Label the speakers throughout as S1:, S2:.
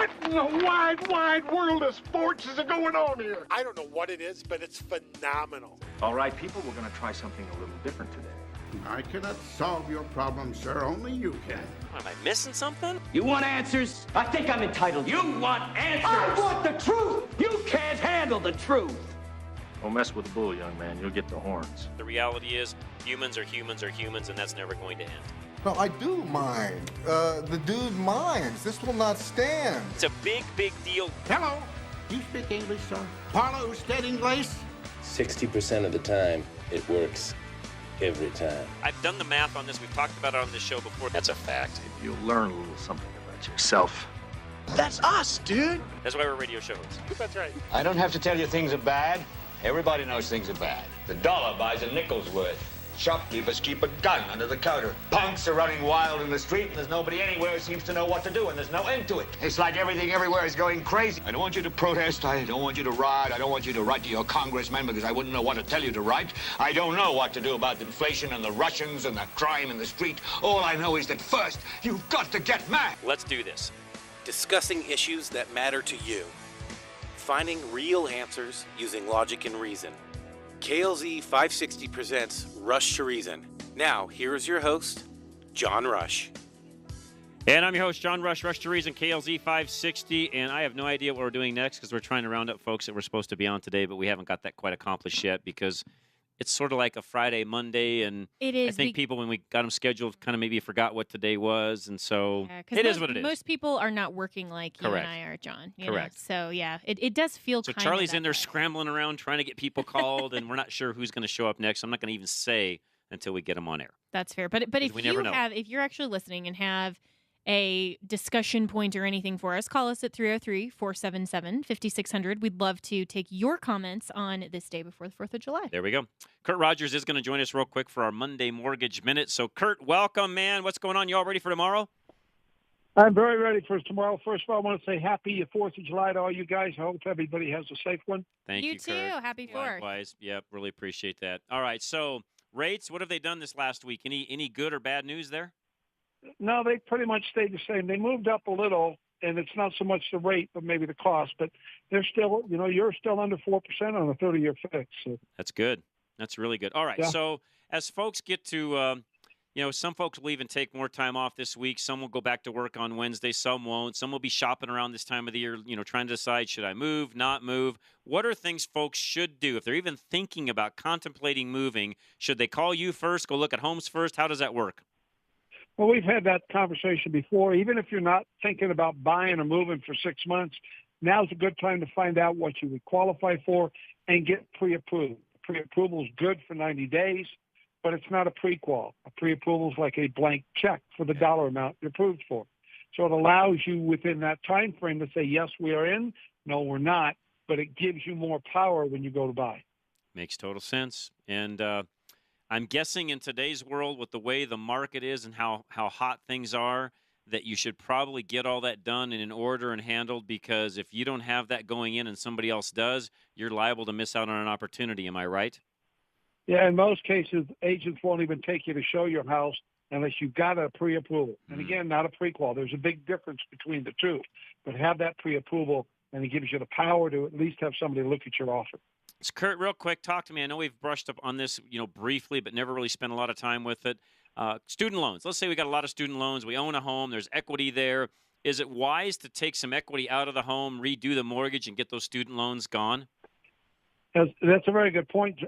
S1: What in the wide, wide world of sports is going on here?
S2: I don't know what it is, but it's phenomenal.
S3: All right, people, we're going to try something a little different today.
S1: I cannot solve your problem, sir. Only you can.
S4: Am I missing something?
S5: You want answers? I think I'm entitled. You want answers? I want the truth. You can't handle the truth.
S3: Don't mess with the bull, young man. You'll get the horns.
S4: The reality is humans are humans are humans, and that's never going to end.
S6: No, I do mind. The dude minds. This will not stand.
S4: It's a big, big deal.
S1: Hello. You speak English, sir? Parlo usted English?
S7: 60% of the time, it works. Every time.
S4: I've done the math on this. We've talked about it on this show before. That's a fact.
S3: You'll learn a little something about yourself.
S2: That's us, dude.
S4: That's why we're radio show hosts.
S2: That's right.
S5: I don't have to tell you things are bad. Everybody knows things are bad. The dollar buys a nickel's worth. Shopkeepers keep a gun under the counter. Punks are running wild in the street, and there's nobody anywhere who seems to know what to do, and there's no end to it. It's like everything everywhere is going crazy. I don't want you to protest. I don't want you to riot. I don't want you to write to your congressman because I wouldn't know what to tell you to write. I don't know what to do about inflation and the Russians and the crime in the street. All I know is that first, you've got to get mad.
S4: Let's do this.
S8: Discussing issues that matter to you. Finding real answers using logic and reason. KLZ 560 presents Rush to Reason. Now, here is your host, John Rush.
S4: And I'm your host, John Rush, Rush to Reason, KLZ 560, and I have no idea what we're doing next because we're trying to round up folks that we're supposed to be on today, but we haven't got that quite accomplished yet because it's sort of like a Friday, Monday, and
S9: it is.
S4: I think people, when we got them scheduled, kind of maybe forgot what today was, and so it is what it is.
S9: Most people are not working like you
S4: Correct.
S9: and I are, John.
S4: Correct.
S9: So, yeah, it does feel
S4: so
S9: kind of
S4: Charlie's
S9: that
S4: in there
S9: way.
S4: scrambling around trying to get people called, and we're not sure who's going to show up next. I'm not going to even say until we get them on air.
S9: That's fair. But if you're actually listening and have a discussion point or anything for us, call us at 303-477-5600. We'd love to take your comments on this day before the 4th of July.
S4: There we go. Kurt Rogers is going to join us real quick for our Monday Mortgage Minute. So, Kurt, welcome, man. What's going on? You all ready for tomorrow?
S10: I'm very ready for tomorrow. First of all, I want to say happy 4th of July to all you guys. I hope everybody has a safe one.
S4: Thank you,
S9: too.
S4: Kurt.
S9: Happy 4th.
S4: Likewise. Yep, really appreciate that. All right, so rates, what have they done this last week? Any good or bad news there?
S10: No, they pretty much stayed the same. They moved up a little, and it's not so much the rate, but maybe the cost. But they're still, you're still under 4% on a 30-year fix. So.
S4: That's good. That's really good. All right,
S10: Yeah.
S4: So as folks get to, some folks will even take more time off this week. Some will go back to work on Wednesday. Some won't. Some will be shopping around this time of the year, trying to decide, should I move, not move? What are things folks should do? If they're even thinking about contemplating moving, should they call you first, go look at homes first? How does that work?
S10: Well, we've had that conversation before. Even if you're not thinking about buying or moving for 6 months, now's a good time to find out what you would qualify for and get pre-approved. Pre-approval is good for 90 days, but it's not a pre-qual. A pre-approval is like a blank check for the dollar amount you're approved for. So it allows you within that time frame to say, yes, we are in, no, we're not, but it gives you more power when you go to buy.
S4: Makes total sense. And I'm guessing in today's world, with the way the market is and how hot things are, that you should probably get all that done and in order and handled, because if you don't have that going in and somebody else does, you're liable to miss out on an opportunity. Am I right?
S10: Yeah, in most cases, agents won't even take you to show your house unless you've got a pre-approval. And again, not a pre-qual. There's a big difference between the two. But have that pre-approval, and it gives you the power to at least have somebody look at your offer.
S4: So Kurt, real quick, talk to me. I know we've brushed up on this, briefly, but never really spent a lot of time with it. Student loans. Let's say we got a lot of student loans. We own a home. There's equity there. Is it wise to take some equity out of the home, redo the mortgage, and get those student loans gone?
S10: That's a very good point,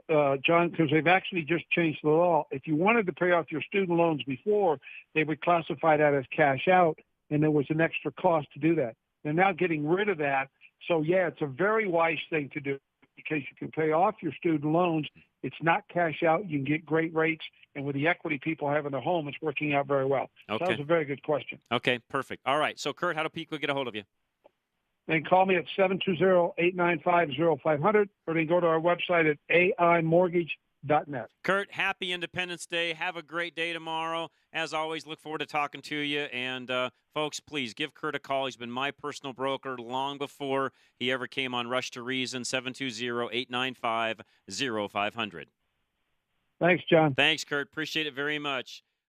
S10: John, because they've actually just changed the law. If you wanted to pay off your student loans before, they would classify that as cash out, and there was an extra cost to do that. They're now getting rid of that. So, yeah, it's a very wise thing to do, because you can pay off your student loans. It's not cash out. You can get great rates. And with the equity people have in their home, it's working out very well.
S4: Okay.
S10: So that was a very good question.
S4: Okay, perfect. All right. So, Kurt, how do people get a hold of you?
S10: They can call me at 720-895-0500, or they can go to our website at aimortgage.net.
S4: Kurt, happy Independence Day. Have a great day tomorrow. As always, look forward to talking to you. And, folks, please give Kurt a call. He's been my personal broker long before he ever came on Rush to Reason, 720-895-0500.
S10: Thanks, John.
S4: Thanks, Kurt. Appreciate it very much.